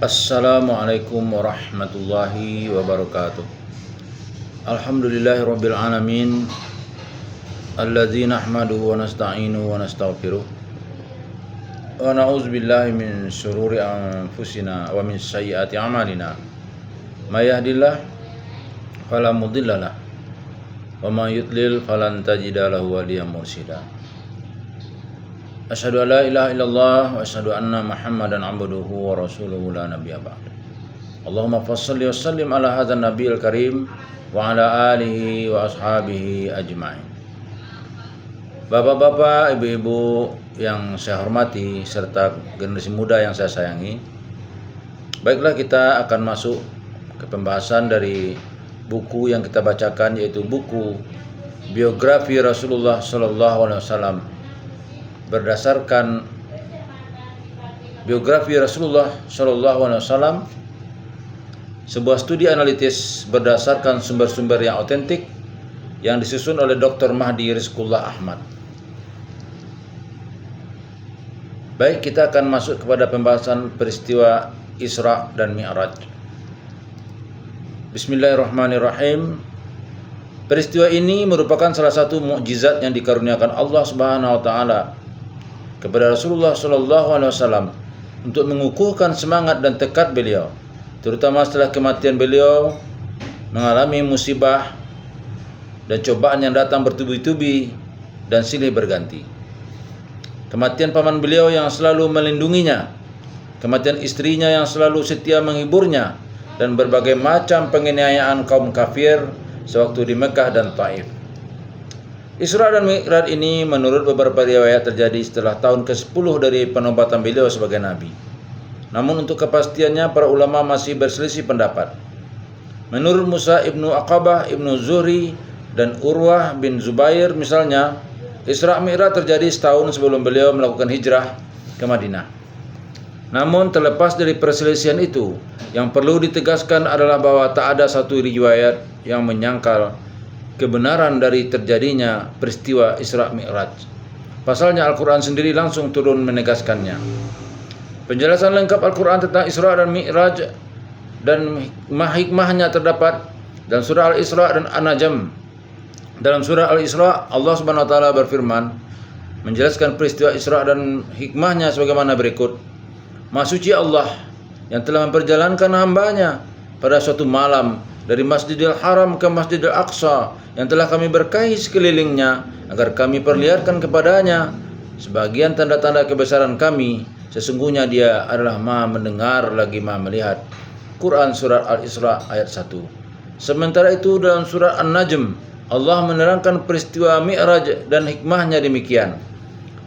Assalamualaikum warahmatullahi wabarakatuh. Alhamdulillahirabbil alamin. Alladzi nahmaduhu wa nasta'inuhu wa nastaghfiruh. Wa na'udzubillahi min syururi anfusina wa min sayyiati a'malina. May yahdihillahu fala mudhillalah wa may yudlil falan tajida lahu waliyyan mursyida. Asyhadu an la ilaha illallah wa asyhadu anna Muhammadan abduhu wa rasuluhu la nabiyya ba'd. Allahumma shalli wa sallim ala hadzal nabiyil karim wa ala alihi wa ashabihi ajmain. Bapak-bapak, ibu-ibu yang saya hormati serta generasi muda yang saya sayangi, baiklah kita akan masuk ke pembahasan dari buku yang kita bacakan, yaitu buku biografi Rasulullah sallallahu alaihi wasallam. Berdasarkan biografi Rasulullah sallallahu alaihi wasallam, sebuah studi analitis berdasarkan sumber-sumber yang otentik yang disusun oleh Dr. Mahdi Rizqullah Ahmad. Baik, kita akan masuk kepada pembahasan peristiwa Isra dan Mi'raj. Bismillahirrahmanirrahim. Peristiwa ini merupakan salah satu mukjizat yang dikaruniakan Allah Subhanahu wa taala kepada Rasulullah sallallahu alaihi wasallam untuk mengukuhkan semangat dan tekad beliau, terutama setelah kematian beliau mengalami musibah dan cobaan yang datang bertubi-tubi dan silih berganti. Kematian paman beliau yang selalu melindunginya, kematian istrinya yang selalu setia menghiburnya, dan berbagai macam penganiayaan kaum kafir sewaktu di Mekah dan Taif. Isra dan Mi'raj ini menurut beberapa riwayat terjadi setelah tahun ke-10 dari penobatan beliau sebagai nabi. Namun untuk kepastiannya para ulama masih berselisih pendapat. Menurut Musa ibnu Aqabah, ibnu Zuhri, dan Urwah bin Zubair misalnya, Isra Mi'raj terjadi setahun sebelum beliau melakukan hijrah ke Madinah. Namun terlepas dari perselisihan itu, yang perlu ditegaskan adalah bahwa tak ada satu riwayat yang menyangkal kebenaran dari terjadinya peristiwa Isra Mi'raj. Pasalnya Al-Quran sendiri langsung turun menegaskannya. Penjelasan lengkap Al-Quran tentang Isra dan Mi'raj dan hikmahnya terdapat dalam surah Al-Isra dan An-Najm. Dalam surah Al-Isra, Allah Subhanahu wa taala berfirman menjelaskan peristiwa Isra dan hikmahnya sebagaimana berikut. Maha suci Allah yang telah memperjalankan hambanya pada suatu malam dari Masjidil Haram ke Masjidil Aqsa yang telah kami berkahi sekelilingnya agar kami perlihatkan kepadanya sebagian tanda-tanda kebesaran kami. Sesungguhnya dia adalah Maha mendengar lagi Maha melihat. Quran Surat Al-Isra ayat 1. Sementara itu dalam Surat An-Najm, Allah menerangkan peristiwa Mi'raj dan hikmahnya demikian.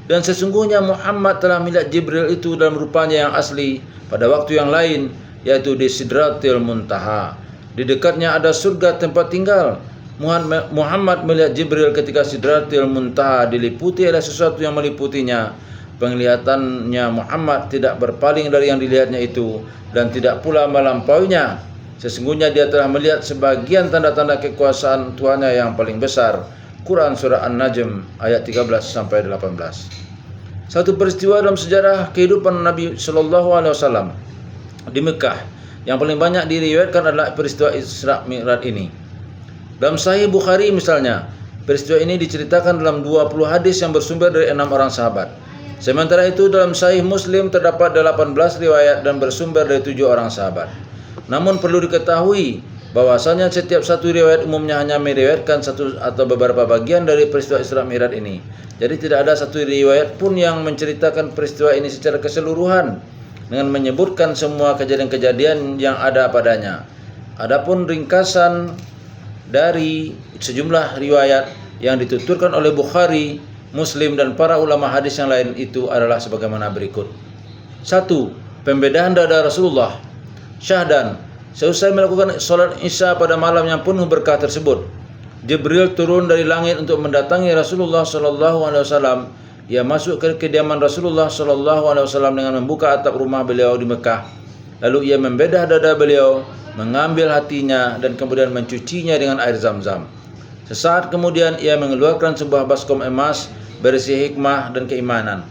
Dan sesungguhnya Muhammad telah melihat Jibril itu dalam rupanya yang asli pada waktu yang lain, yaitu di Sidratil Muntaha. Di dekatnya ada surga tempat tinggal. Muhammad melihat Jibril ketika Sidratil Muntaha diliputi oleh sesuatu yang meliputinya. Penglihatannya Muhammad tidak berpaling dari yang dilihatnya itu dan tidak pula melampauinya. Sesungguhnya dia telah melihat sebagian tanda-tanda kekuasaan Tuhannya yang paling besar. Quran Surah An-Najm ayat 13 sampai 18. Satu peristiwa dalam sejarah kehidupan Nabi sallallahu alaihi wasallam di Mekah yang paling banyak diriwayatkan adalah peristiwa Isra Mi'raj ini. Dalam Sahih Bukhari misalnya, peristiwa ini diceritakan dalam 20 hadis yang bersumber dari 6 orang sahabat. Sementara itu dalam Sahih Muslim terdapat 18 riwayat dan bersumber dari 7 orang sahabat. Namun perlu diketahui bahwasanya setiap satu riwayat umumnya hanya meriwayatkan satu atau beberapa bagian dari peristiwa Isra Mi'raj ini. Jadi tidak ada satu riwayat pun yang menceritakan peristiwa ini secara keseluruhan dengan menyebutkan semua kejadian-kejadian yang ada padanya. Adapun ringkasan dari sejumlah riwayat yang dituturkan oleh Bukhari, Muslim, dan para ulama hadis yang lain itu adalah sebagaimana berikut. 1. Pembedaan dada Rasulullah. Syahdan, seusai melakukan sholat Isya pada malam yang penuh berkah tersebut, Jibril turun dari langit untuk mendatangi Rasulullah sallallahu alaihi wasallam. Ia masuk ke kediaman Rasulullah sallallahu alaihi wasallam dengan membuka atap rumah beliau di Mekah. Lalu ia membedah dada beliau, mengambil hatinya dan kemudian mencucinya dengan air Zam-Zam. Sesaat kemudian ia mengeluarkan sebuah baskom emas berisi hikmah dan keimanan.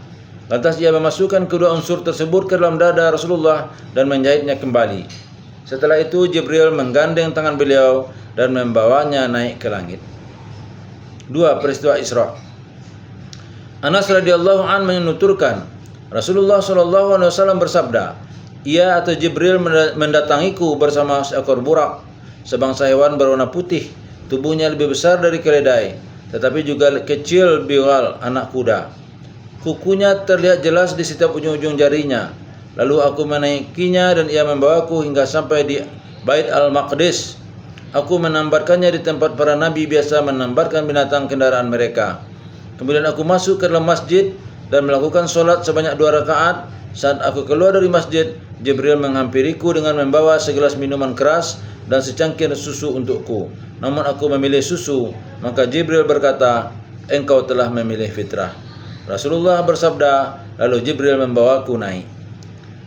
Lantas ia memasukkan kedua unsur tersebut ke dalam dada Rasulullah dan menjahitnya kembali. Setelah itu Jibril menggandeng tangan beliau dan membawanya naik ke langit. 2. Peristiwa Isra. Anas radhiyallahu an menuturkan, Rasulullah SAW bersabda, ia atau Jibril mendatangiku bersama seekor burak, sebangsa hewan berwarna putih, tubuhnya lebih besar dari keledai, tetapi juga kecil biwal anak kuda. Kukunya terlihat jelas di setiap ujung-ujung jarinya. Lalu aku menaikinya dan ia membawaku hingga sampai di Bait Al-Maqdis. Aku menambatkannya di tempat para nabi biasa menambatkan binatang kendaraan mereka. Kemudian aku masuk ke dalam masjid dan melakukan solat sebanyak 2 rakaat. Saat aku keluar dari masjid, Jibril menghampiriku dengan membawa segelas minuman keras dan secangkir susu untukku. Namun aku memilih susu. Maka Jibril berkata, engkau telah memilih fitrah. Rasulullah bersabda, lalu Jibril membawaku naik.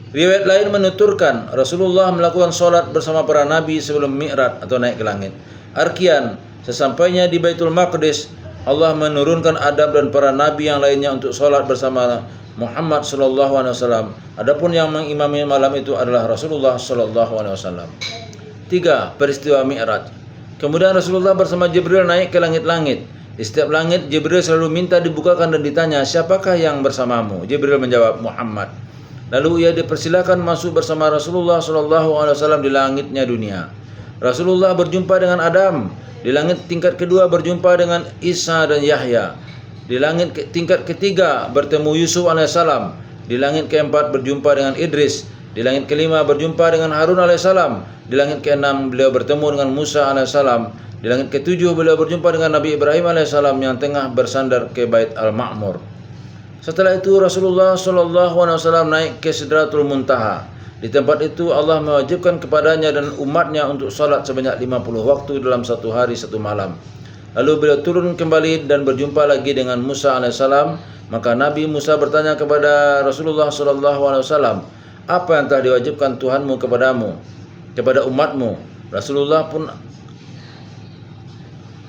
Riwayat lain menuturkan, Rasulullah melakukan solat bersama para nabi sebelum mi'raj atau naik ke langit. Arkian, sesampainya di Baitul Maqdis, Allah menurunkan Adam dan para nabi yang lainnya untuk solat bersama Muhammad SAW. Adapun yang mengimami malam itu adalah Rasulullah SAW. 3. Peristiwa Mi'raj. Kemudian Rasulullah bersama Jibril naik ke langit-langit. Di setiap langit Jibril selalu minta dibukakan dan ditanya, siapakah yang bersamamu? Jibril menjawab, Muhammad. Lalu ia dipersilakan masuk bersama Rasulullah SAW di langitnya dunia. Rasulullah berjumpa dengan Adam. Di langit tingkat kedua berjumpa dengan Isa dan Yahya. Di langit tingkat ketiga bertemu Yusuf alaihissalam. Di langit keempat berjumpa dengan Idris. Di langit kelima berjumpa dengan Harun alaihissalam. Di langit keenam beliau bertemu dengan Musa alaihissalam. Di langit ketujuh beliau berjumpa dengan Nabi Ibrahim alaihissalam yang tengah bersandar ke Bait Al-Ma'mur. Setelah itu Rasulullah SAW naik ke Sidratul Muntaha. Di tempat itu Allah mewajibkan kepadanya dan umatnya untuk salat sebanyak 50 waktu dalam 1 hari 1 malam. Lalu beliau turun kembali dan berjumpa lagi dengan Musa alaihissalam. Maka Nabi Musa bertanya kepada Rasulullah SAW, apa yang telah diwajibkan Tuhanmu kepadamu, kepada umatmu? Rasulullah pun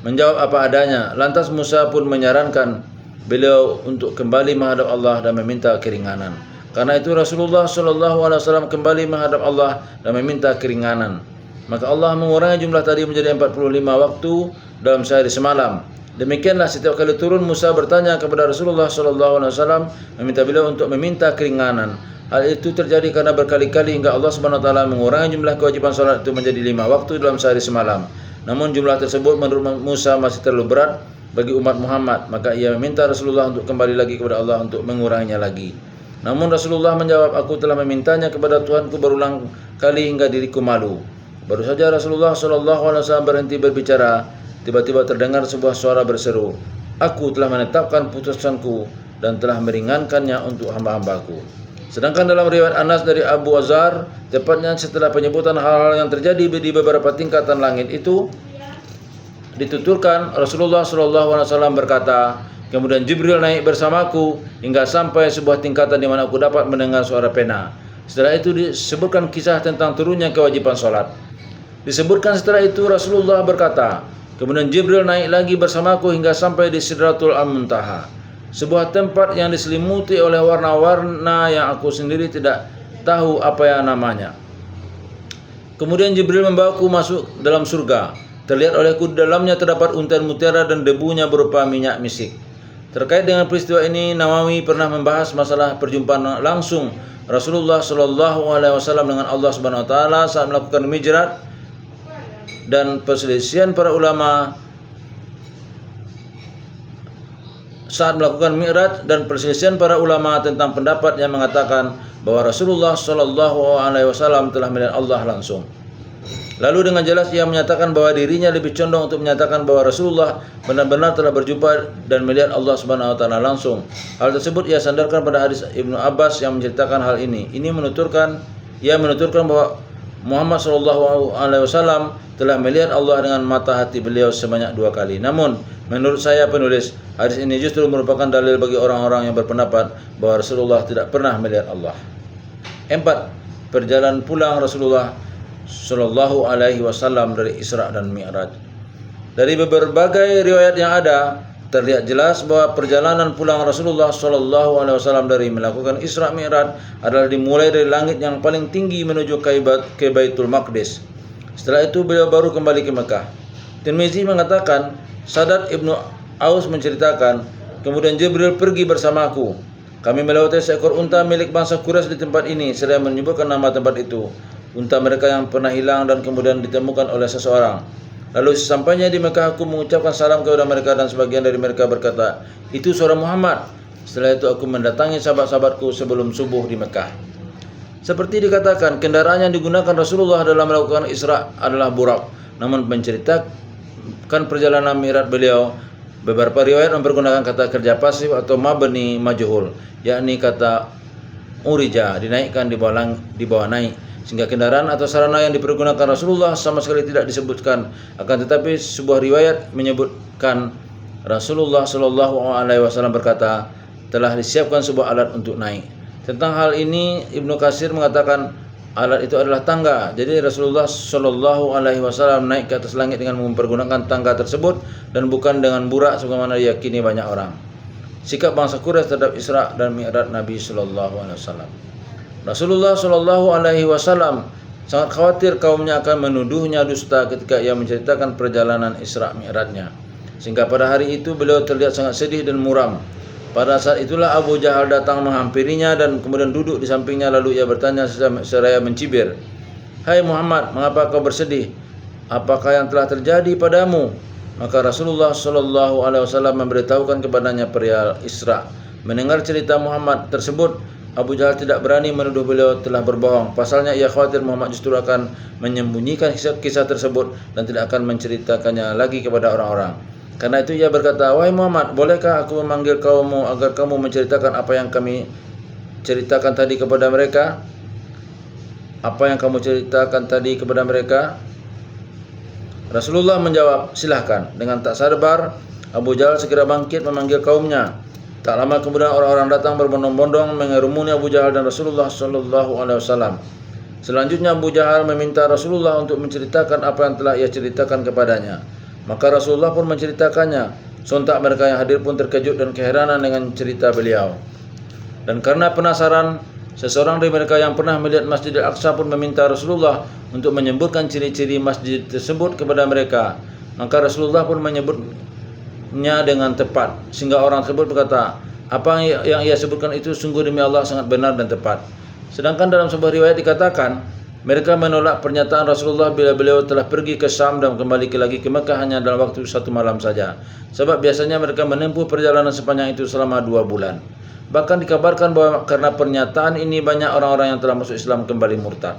menjawab apa adanya. Lantas Musa pun menyarankan beliau untuk kembali menghadap Allah dan meminta keringanan. Karena itu Rasulullah SAW kembali menghadap Allah dan meminta keringanan. Maka Allah mengurangi jumlah tadi menjadi 45 waktu dalam sehari semalam. Demikianlah setiap kali turun Musa bertanya kepada Rasulullah SAW, meminta beliau untuk meminta keringanan. Hal itu terjadi karena berkali-kali hingga Allah SWT mengurangi jumlah kewajiban salat itu menjadi 5 waktu dalam sehari semalam. Namun jumlah tersebut menurut Musa masih terlalu berat bagi umat Muhammad, maka ia meminta Rasulullah untuk kembali lagi kepada Allah untuk menguranginya lagi. Namun Rasulullah menjawab, aku telah memintanya kepada Tuhanku berulang kali hingga diriku malu. Baru saja Rasulullah SAW berhenti berbicara, tiba-tiba terdengar sebuah suara berseru, aku telah menetapkan putusanku dan telah meringankannya untuk hamba-hambaku. Sedangkan dalam riwayat Anas dari Abu Azhar, tepatnya setelah penyebutan hal-hal yang terjadi di beberapa tingkatan langit itu, dituturkan Rasulullah SAW berkata, kemudian Jibril naik bersamaku hingga sampai sebuah tingkatan di mana aku dapat mendengar suara pena. Setelah itu disebutkan kisah tentang turunnya kewajiban salat. Disebutkan setelah itu Rasulullah berkata, kemudian Jibril naik lagi bersamaku hingga sampai di Sidratul Muntaha, sebuah tempat yang diselimuti oleh warna-warna yang aku sendiri tidak tahu apa yang namanya. Kemudian Jibril membawaku masuk dalam surga. Terlihat olehku di dalamnya terdapat untayan mutiara dan debunya berupa minyak misik. Terkait dengan peristiwa ini, Nawawi pernah membahas masalah perjumpaan langsung Rasulullah SAW dengan Allah Subhanahu Wa Taala saat melakukan mi'raj dan perselisihan para ulama tentang pendapat yang mengatakan bahwa Rasulullah SAW telah melihat Allah langsung. Lalu dengan jelas ia menyatakan bahwa dirinya lebih condong untuk menyatakan bahwa Rasulullah benar-benar telah berjumpa dan melihat Allah Subhanahu Wa Taala langsung. Hal tersebut ia sandarkan pada hadis Ibnu Abbas yang menceritakan hal ini. Ia menuturkan bahwa Muhammad SAW telah melihat Allah dengan mata hati beliau sebanyak 2 kali. Namun menurut saya penulis, hadis ini justru merupakan dalil bagi orang-orang yang berpendapat bahwa Rasulullah tidak pernah melihat Allah. 4. Perjalanan pulang Rasulullah SAW dari Isra dan Mi'raj. Dari berbagai riwayat yang ada, terlihat jelas bahwa perjalanan pulang Rasulullah Shallallahu Alaihi Wasallam dari melakukan Isra Mi'raj adalah dimulai dari langit yang paling tinggi menuju ke Baitul Maqdis. Setelah itu beliau baru kembali ke Mekah. Tirmizi mengatakan, Sadad ibnu Aus menceritakan, kemudian Jibril pergi bersamaku. Kami melewati seekor unta milik bangsa Quraisy di tempat ini. Saya menyebutkan nama tempat itu, unta mereka yang pernah hilang dan kemudian ditemukan oleh seseorang. Lalu sesampainya di Mekah aku mengucapkan salam kepada mereka dan sebagian dari mereka berkata, itu suara Muhammad. Setelah itu aku mendatangi sahabat-sahabatku sebelum subuh di Mekah. Seperti dikatakan, kendaraan yang digunakan Rasulullah dalam melakukan Isra adalah burak. Namun menceritakan perjalanan Mi'raj beliau, beberapa riwayat mempergunakan kata kerja pasif atau mabni majhul, yakni kata urija, dinaikkan di bawah naik, sehingga kendaraan atau sarana yang dipergunakan Rasulullah sama sekali tidak disebutkan. Akan tetapi sebuah riwayat menyebutkan Rasulullah Shallallahu Alaihi Wasallam berkata, telah disiapkan sebuah alat untuk naik. Tentang hal ini Ibnu Katsir mengatakan alat itu adalah tangga. Jadi Rasulullah Shallallahu Alaihi Wasallam naik ke atas langit dengan mempergunakan tangga tersebut dan bukan dengan burak sebagaimana diyakini banyak orang. Sikap bangsa Quraisy terhadap Isra dan Mi'raj Nabi Shallallahu Alaihi Wasallam. Rasulullah Shallallahu Alaihi Wasallam sangat khawatir kaumnya akan menuduhnya dusta ketika ia menceritakan perjalanan Isra Mi'rajnya, sehingga pada hari itu beliau terlihat sangat sedih dan muram. Pada saat itulah Abu Jahal datang menghampirinya dan kemudian duduk di sampingnya, lalu ia bertanya seraya mencibir, "Hai Muhammad, mengapa kau bersedih? Apakah yang telah terjadi padamu?" Maka Rasulullah Shallallahu Alaihi Wasallam memberitahukan kepadanya perihal Isra. Mendengar cerita Muhammad tersebut, Abu Jahal tidak berani menuduh beliau telah berbohong. Pasalnya ia khawatir Muhammad justru akan menyembunyikan kisah tersebut dan tidak akan menceritakannya lagi kepada orang-orang. Karena itu ia berkata, "Wahai Muhammad, bolehkah aku memanggil kaummu agar kamu menceritakan apa yang kami ceritakan tadi kepada mereka?" Apa yang kamu ceritakan tadi kepada mereka? Rasulullah menjawab, "Silahkan." Dengan tak sabar, Abu Jahal segera bangkit memanggil kaumnya. Tak lama kemudian orang-orang datang berbondong-bondong mengerumuni Abu Jahal dan Rasulullah Shallallahu Alaihi Wasallam. Selanjutnya Abu Jahal meminta Rasulullah untuk menceritakan apa yang telah ia ceritakan kepadanya. Maka Rasulullah pun menceritakannya. Sontak mereka yang hadir pun terkejut dan keheranan dengan cerita beliau. Dan karena penasaran, seseorang dari mereka yang pernah melihat Masjidil Aqsa pun meminta Rasulullah untuk menyebutkan ciri-ciri masjid tersebut kepada mereka. Maka Rasulullah pun menyebutnya dengan tepat, sehingga orang tersebut berkata, "Apa yang ia sebutkan itu sungguh demi Allah sangat benar dan tepat." Sedangkan dalam sebuah riwayat dikatakan, mereka menolak pernyataan Rasulullah bila beliau telah pergi ke Syam dan kembali lagi ke Mekah hanya dalam waktu 1 malam saja. Sebab biasanya mereka menempuh perjalanan sepanjang itu selama 2 bulan. Bahkan dikabarkan bahwa karena pernyataan ini banyak orang-orang yang telah masuk Islam kembali murtad.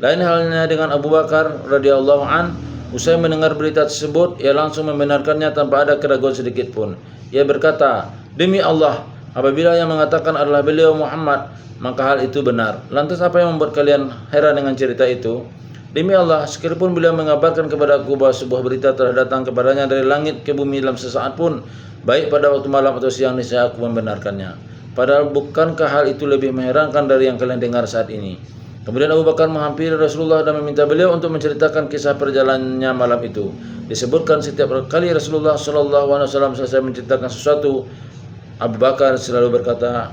Lain halnya dengan Abu Bakar radhiyallahu an, usai mendengar berita tersebut, ia langsung membenarkannya tanpa ada keraguan sedikit pun. Ia berkata, "Demi Allah, apabila yang mengatakan adalah beliau Muhammad, maka hal itu benar. Lantas apa yang membuat kalian heran dengan cerita itu? Demi Allah, sekalipun beliau mengabarkan kepadaku bahwa sebuah berita telah datang kepadanya dari langit ke bumi dalam sesaat pun, baik pada waktu malam atau siang, niscaya aku membenarkannya. Padahal bukankah hal itu lebih mengherankan dari yang kalian dengar saat ini?" Kemudian Abu Bakar menghampiri Rasulullah dan meminta beliau untuk menceritakan kisah perjalanannya malam itu. Disebutkan setiap kali Rasulullah Shallallahu Alaihi Wasallam selesai menceritakan sesuatu, Abu Bakar selalu berkata,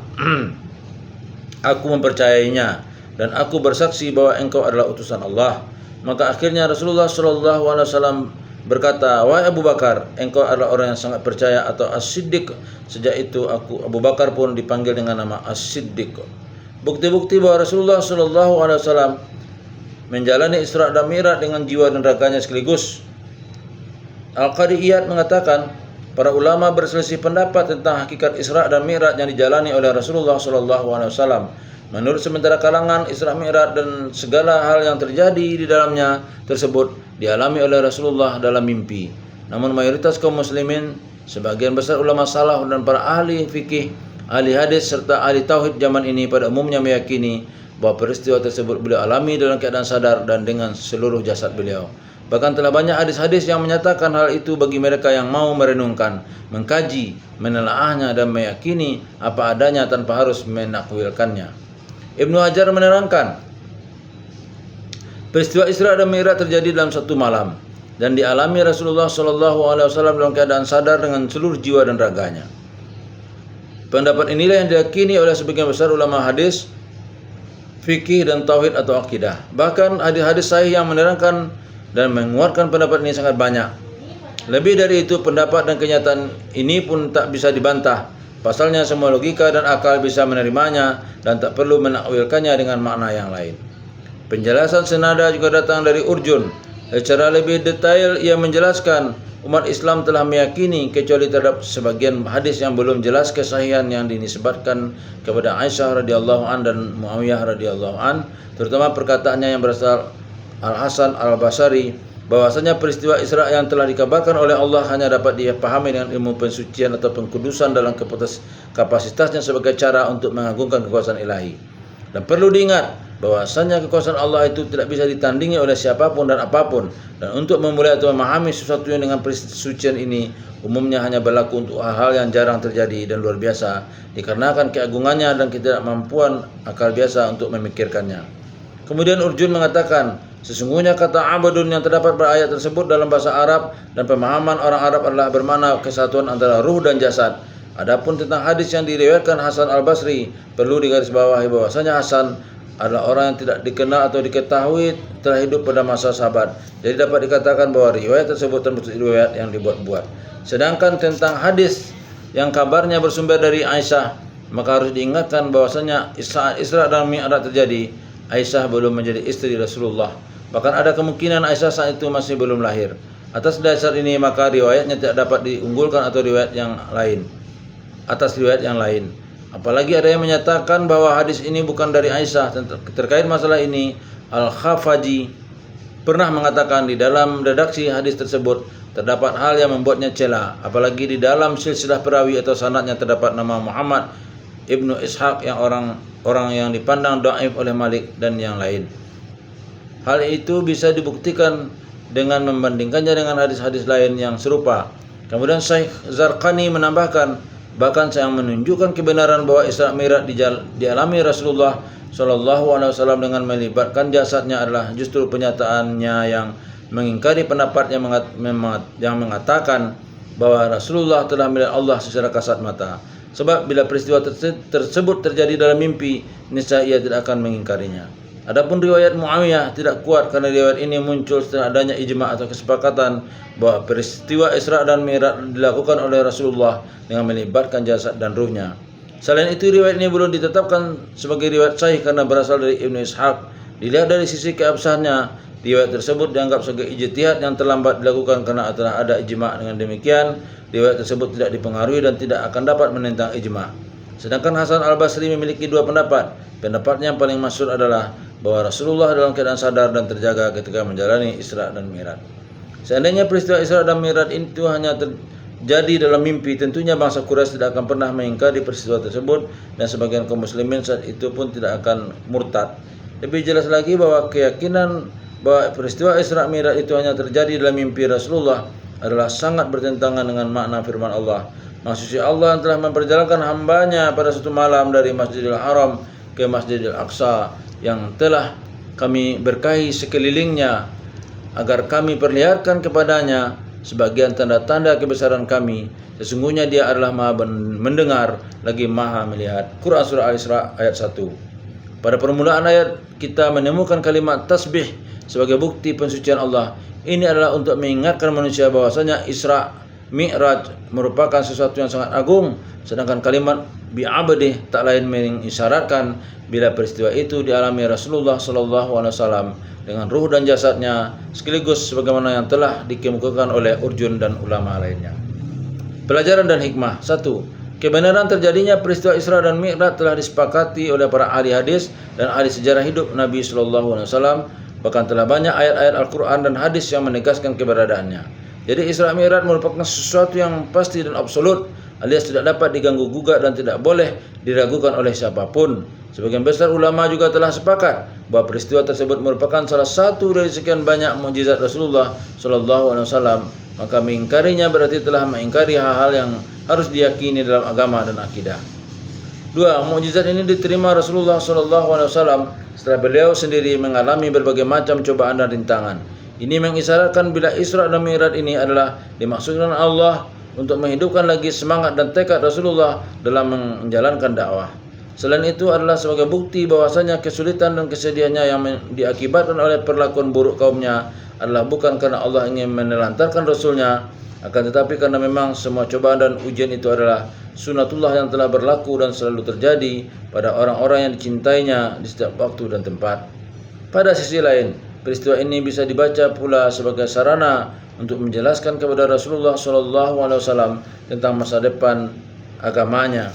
"Aku mempercayainya dan aku bersaksi bahwa engkau adalah utusan Allah." Maka akhirnya Rasulullah Shallallahu Alaihi Wasallam berkata, "Wahai Abu Bakar, engkau adalah orang yang sangat percaya atau As-Siddiq." Sejak itu Abu Bakar pun dipanggil dengan nama As-Siddiq. Bukti-bukti bahwa Rasulullah Shallallahu Alaihi Wasallam menjalani Isra dan Mi'raj dengan jiwa dan raganya sekaligus. Al-Qadi Iyad mengatakan, para ulama berselisih pendapat tentang hakikat Isra dan Mi'raj yang dijalani oleh Rasulullah Shallallahu Alaihi Wasallam. Menurut sementara kalangan, Isra Mi'raj dan segala hal yang terjadi di dalamnya tersebut dialami oleh Rasulullah dalam mimpi. Namun mayoritas kaum muslimin, sebagian besar ulama salaf dan para ahli fikih, ahli hadis serta ahli tauhid zaman ini pada umumnya meyakini bahwa peristiwa tersebut beliau alami dalam keadaan sadar dan dengan seluruh jasad beliau. Bahkan telah banyak hadis-hadis yang menyatakan hal itu bagi mereka yang mau merenungkan, mengkaji, menelaahnya dan meyakini apa adanya tanpa harus menakwilkannya. Ibnu Hajar menerangkan, peristiwa Isra dan Mi'raj terjadi dalam satu malam. dan dialami Rasulullah SAW dalam keadaan sadar dengan seluruh jiwa dan raganya. Pendapat inilah yang diyakini oleh sebagian besar ulama hadis, fikih dan tauhid atau akidah. Bahkan hadis-hadis sahih yang menerangkan dan menguatkan pendapat ini sangat banyak. Lebih dari itu, pendapat dan kenyataan ini pun tak bisa dibantah. Pasalnya semua logika dan akal bisa menerimanya dan tak perlu menakwilkannya dengan makna yang lain. Penjelasan senada juga datang dari Urjun. Secara lebih detail ia menjelaskan umat Islam telah meyakini kecuali terhadap sebagian hadis yang belum jelas kesahihan yang dinisbatkan kepada Aisyah radhiyallahu an dan Muawiyah radhiyallahu an, terutama perkataannya yang berasal Al-Hasan Al-Basri bahwasanya peristiwa Isra yang telah dikabarkan oleh Allah hanya dapat dipahami dengan ilmu pensucian atau pengkudusan dalam kapasitasnya sebagai cara untuk mengagungkan kekuasaan ilahi. Dan perlu diingat bahwasanya kekuasaan Allah itu tidak bisa ditandingi oleh siapapun dan apapun, dan untuk memulai atau memahami sesuatu yang dengan persucian ini umumnya hanya berlaku untuk hal-hal yang jarang terjadi dan luar biasa dikarenakan keagungannya dan ketidakmampuan akal biasa untuk memikirkannya. Kemudian Urjun mengatakan, sesungguhnya kata abadun yang terdapat pada ayat tersebut dalam bahasa Arab dan pemahaman orang Arab adalah bermakna kesatuan antara ruh dan jasad. Adapun tentang hadis yang diriwayatkan Hasan Al-Basri, perlu digarisbawahi bahwasanya Hasan adalah orang yang tidak dikenal atau diketahui telah hidup pada masa sahabat. Jadi dapat dikatakan bahwa riwayat tersebut termasuk riwayat yang dibuat-buat. Sedangkan tentang hadis yang kabarnya bersumber dari Aisyah, maka harus diingatkan bahwasanya saat Isra dan Mi'raj terjadi, Aisyah belum menjadi istri Rasulullah. Bahkan ada kemungkinan Aisyah saat itu masih belum lahir. Atas dasar ini maka riwayatnya tidak dapat diunggulkan atau riwayat yang lain atas riwayat yang lain. Apalagi ada yang menyatakan bahwa hadis ini bukan dari Aisyah. Terkait masalah ini, Al-Khafaji pernah mengatakan di dalam redaksi hadis tersebut terdapat hal yang membuatnya cela. Apalagi di dalam silsilah perawi atau sanadnya terdapat nama Muhammad Ibnu Ishaq yang orang yang dipandang dhaif oleh Malik dan yang lain. Hal itu bisa dibuktikan dengan membandingkannya dengan hadis-hadis lain yang serupa. Kemudian Syekh Zarqani menambahkan, bahkan yang menunjukkan kebenaran bahwa Isra Mi'raj dialami Rasulullah SAW dengan melibatkan jasadnya adalah justru penyataannya yang mengingkari pendapat yang mengatakan bahwa Rasulullah telah melihat Allah secara kasat mata. Sebab bila peristiwa tersebut terjadi dalam mimpi, niscaya ia tidak akan mengingkarinya. Adapun riwayat Muawiyah tidak kuat karena riwayat ini muncul setelah adanya ijma' atau kesepakatan bahwa peristiwa Isra dan Mi'raj dilakukan oleh Rasulullah dengan melibatkan jasad dan ruhnya. Selain itu, riwayat ini belum ditetapkan sebagai riwayat sahih karena berasal dari Ibnu Ishaq. Dilihat dari sisi keabsahannya, riwayat tersebut dianggap sebagai ijtihad yang terlambat dilakukan karena telah ada ijma'. Dengan demikian, riwayat tersebut tidak dipengaruhi dan tidak akan dapat menentang ijma'. Sedangkan Hasan Al-Basri memiliki dua pendapat. Pendapatnya yang paling masyhur adalah bahwa Rasulullah dalam keadaan sadar dan terjaga ketika menjalani Isra dan Mi'raj. Seandainya peristiwa Isra dan Mi'raj itu hanya terjadi dalam mimpi, tentunya bangsa Quraisy tidak akan pernah mengingkari peristiwa tersebut dan sebagian kaum muslimin saat itu pun tidak akan murtad. Lebih jelas lagi bahwa keyakinan bahwa peristiwa Isra Mi'raj itu hanya terjadi dalam mimpi Rasulullah adalah sangat bertentangan dengan makna firman Allah. Maksudnya Allah yang telah memperjalankan hambanya pada satu malam dari Masjidil Haram ke Masjidil Aqsa yang telah kami berkahi sekelilingnya agar kami perlihatkan kepadanya sebagian tanda-tanda kebesaran kami. Sesungguhnya dia adalah maha mendengar lagi maha melihat. Quran Surah Al-Isra ayat 1. Pada permulaan ayat kita menemukan kalimat tasbih sebagai bukti pensucian Allah. Ini adalah untuk mengingatkan manusia bahwasanya Isra Mi'raj merupakan sesuatu yang sangat agung. Sedangkan kalimat bi'abdih tak lain mengisyaratkan bila peristiwa itu dialami Rasulullah SAW dengan ruh dan jasadnya, sekaligus sebagaimana yang telah dikemukakan oleh Urjun dan ulama lainnya. Pelajaran dan hikmah. 1. Kebenaran terjadinya peristiwa Isra dan Mi'raj telah disepakati oleh para ahli hadis dan ahli sejarah hidup Nabi SAW. Bahkan telah banyak ayat-ayat Al-Quran dan hadis yang menegaskan keberadaannya. Jadi Isra Mi'raj merupakan sesuatu yang pasti dan absolut, alias tidak dapat diganggu gugat dan tidak boleh diragukan oleh siapapun. Sebagian besar ulama juga telah sepakat bahwa peristiwa tersebut merupakan salah satu dari sekian banyak mukjizat Rasulullah SAW. Maka mengingkarinya berarti telah mengingkari hal-hal yang harus diyakini dalam agama dan akidah. 2. Mukjizat ini diterima Rasulullah SAW setelah beliau sendiri mengalami berbagai macam cobaan dan rintangan. Ini mengisyaratkan bila Isra dan Mi'raj ini adalah dimaksudkan Allah untuk menghidupkan lagi semangat dan tekad Rasulullah dalam menjalankan dakwah. Selain itu adalah sebagai bukti bahwasanya kesulitan dan kesedihannya yang diakibatkan oleh perlakuan buruk kaumnya adalah bukan karena Allah ingin menelantarkan Rasulnya, akan tetapi karena memang semua cobaan dan ujian itu adalah sunatullah yang telah berlaku dan selalu terjadi pada orang-orang yang dicintainya di setiap waktu dan tempat. Pada sisi lain, peristiwa ini bisa dibaca pula sebagai sarana untuk menjelaskan kepada Rasulullah SAW tentang masa depan agamanya,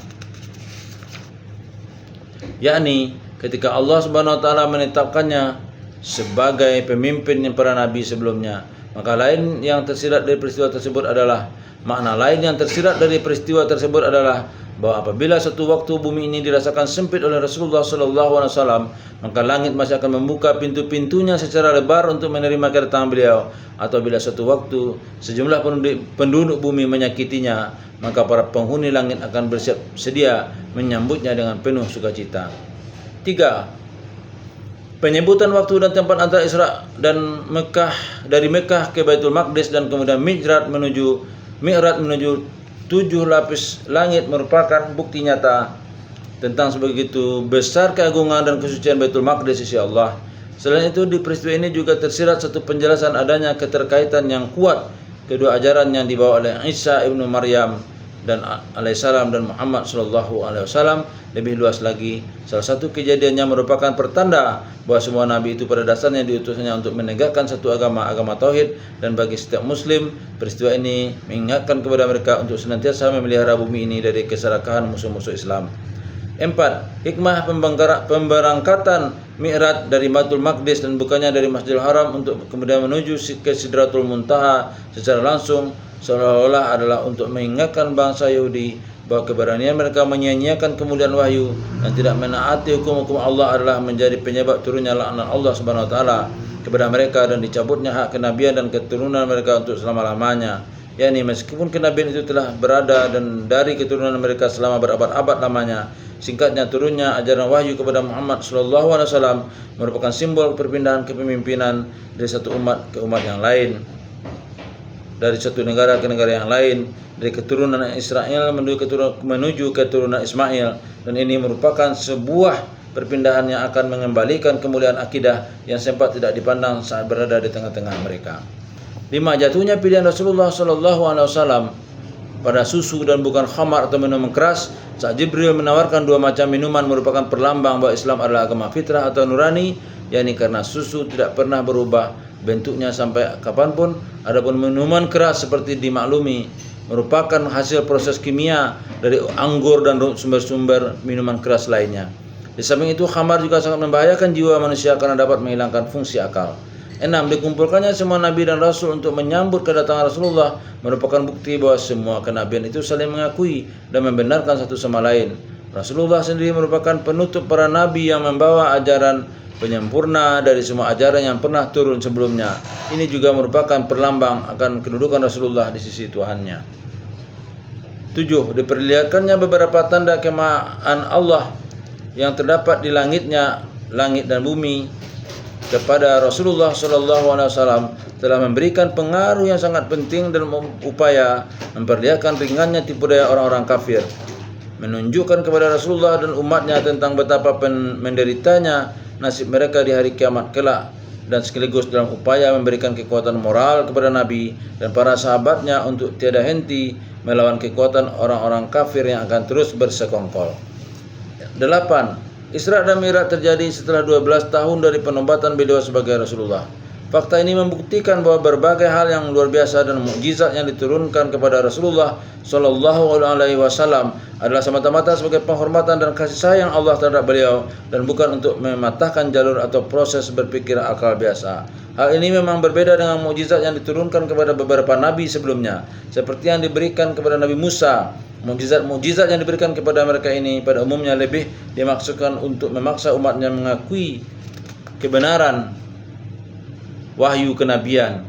yakni ketika Allah Subhanahu wa taala menetapkannya sebagai pemimpin yang para nabi sebelumnya. Maka lain yang tersirat dari peristiwa tersebut adalah makna lain yang tersirat dari peristiwa tersebut adalah bahwa apabila satu waktu bumi ini dirasakan sempit oleh Rasulullah SAW, maka langit masih akan membuka pintu-pintunya secara lebar untuk menerima kedatangan beliau. Atau bila satu waktu sejumlah penduduk bumi menyakitinya, maka para penghuni langit akan bersiap sedia menyambutnya dengan penuh sukacita. 3. Penyebutan waktu dan tempat antara Isra dan Mekah, dari Mekah ke Baitul Maqdis dan kemudian Mi'raj menuju 7 lapis langit merupakan bukti nyata tentang sebegitu besar keagungan dan kesucian Baitul Maqdis sisi Allah. Selain itu, di peristiwa ini juga tersirat satu penjelasan adanya keterkaitan yang kuat kedua ajaran yang dibawa oleh Isa ibnu Maryam dan alaihissalam dan Muhammad sallallahu alaihi wasallam. Lebih luas lagi, salah satu kejadiannya merupakan pertanda bahwa semua nabi itu pada dasarnya diutusnya untuk menegakkan satu agama tauhid, dan bagi setiap muslim peristiwa ini mengingatkan kepada mereka untuk senantiasa memelihara bumi ini dari keserakahan musuh-musuh Islam. 4. Hikmah pemberangkatan Mi'raj dari Baitul Maqdis dan bukannya dari Masjidil Haram untuk kemudian menuju ke Sidratul Muntaha secara langsung seolah-olah adalah untuk mengingatkan bangsa Yahudi bahwa keberanian mereka menyia-nyiakan kemuliaan wahyu dan tidak menaati hukum-hukum Allah adalah menjadi penyebab turunnya laknat Allah Subhanahu wa taala kepada mereka dan dicabutnya hak kenabian dan keturunan mereka untuk selama-lamanya. yakni meskipun kenabian itu telah berada dan dari keturunan mereka selama berabad-abad lamanya. Singkatnya, turunnya ajaran wahyu kepada Muhammad SAW merupakan simbol perpindahan kepemimpinan dari satu umat ke umat yang lain, dari satu negara ke negara yang lain, dari keturunan Israel menuju keturunan Ismail, dan ini merupakan sebuah perpindahan yang akan mengembalikan kemuliaan akidah yang sempat tidak dipandang saat berada di tengah-tengah mereka. 5. Jatuhnya pilihan Rasulullah SAW pada susu dan bukan khamar atau minuman keras saat Jibril menawarkan dua macam minuman merupakan perlambang bahwa Islam adalah agama fitrah atau nurani, yakni karena susu tidak pernah berubah bentuknya sampai kapanpun. Adapun minuman keras seperti dimaklumi merupakan hasil proses kimia dari anggur dan sumber-sumber minuman keras lainnya. Di samping itu, khamar juga sangat membahayakan jiwa manusia karena dapat menghilangkan fungsi akal. 6. Dikumpulkannya semua nabi dan rasul untuk menyambut kedatangan Rasulullah merupakan bukti bahwa semua kenabian itu saling mengakui dan membenarkan satu sama lain. Rasulullah sendiri merupakan penutup para nabi yang membawa ajaran penyempurna dari semua ajaran yang pernah turun sebelumnya. Ini juga merupakan perlambang akan kedudukan Rasulullah di sisi Tuhannya. 7. Diperlihatkannya beberapa tanda kemahaan Allah yang terdapat di langitnya, langit dan bumi kepada Rasulullah SAW telah memberikan pengaruh yang sangat penting dalam upaya memperlihatkan ringannya tipu daya orang-orang kafir, menunjukkan kepada Rasulullah dan umatnya tentang betapa menderitanya nasib mereka di hari kiamat kelak, dan sekaligus dalam upaya memberikan kekuatan moral kepada Nabi dan para sahabatnya untuk tiada henti melawan kekuatan orang-orang kafir yang akan terus bersekongkol. 8. Isra dan Mi'raj terjadi setelah 12 tahun dari penobatan beliau sebagai Rasulullah. Fakta ini membuktikan bahwa berbagai hal yang luar biasa dan mukjizat yang diturunkan kepada Rasulullah SAW adalah semata-mata sebagai penghormatan dan kasih sayang Allah terhadap beliau dan bukan untuk mematahkan jalur atau proses berpikir akal biasa. Hal ini memang berbeda dengan mukjizat yang diturunkan kepada beberapa nabi sebelumnya, seperti yang diberikan kepada Nabi Musa. Mukjizat yang diberikan kepada mereka ini pada umumnya lebih dimaksudkan untuk memaksa umatnya mengakui kebenaran wahyu kenabian.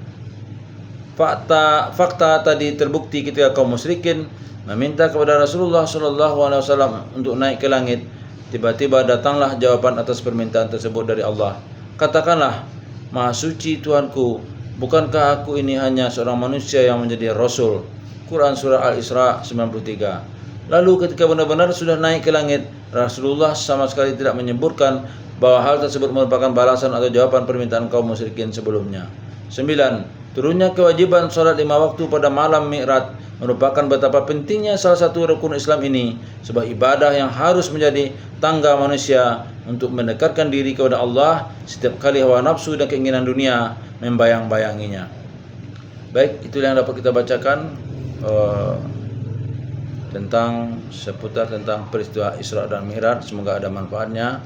Fakta tadi terbukti ketika kaum musyrikin meminta kepada Rasulullah SAW untuk naik ke langit. Tiba-tiba datanglah jawaban atas permintaan tersebut dari Allah. Katakanlah, Maha suci Tuhanku, bukankah aku ini hanya seorang manusia yang menjadi rasul? Quran surah Al-Isra 93. Lalu ketika benar-benar sudah naik ke langit, Rasulullah sama sekali tidak menyebutkan bahwa hal tersebut merupakan balasan atau jawaban permintaan kaum musyrikin sebelumnya. 9. Turunnya kewajiban salat 5 waktu pada malam Mi'raj merupakan betapa pentingnya salah satu rukun Islam ini, sebuah ibadah yang harus menjadi tangga manusia untuk mendekatkan diri kepada Allah setiap kali hawa nafsu dan keinginan dunia membayang-bayanginya. Baik, itulah yang dapat kita bacakan seputar tentang peristiwa Isra dan Mi'raj. Semoga ada manfaatnya.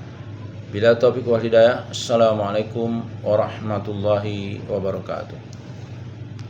Bila taufiq wal hidayah. Assalamualaikum warahmatullahi wabarakatuh.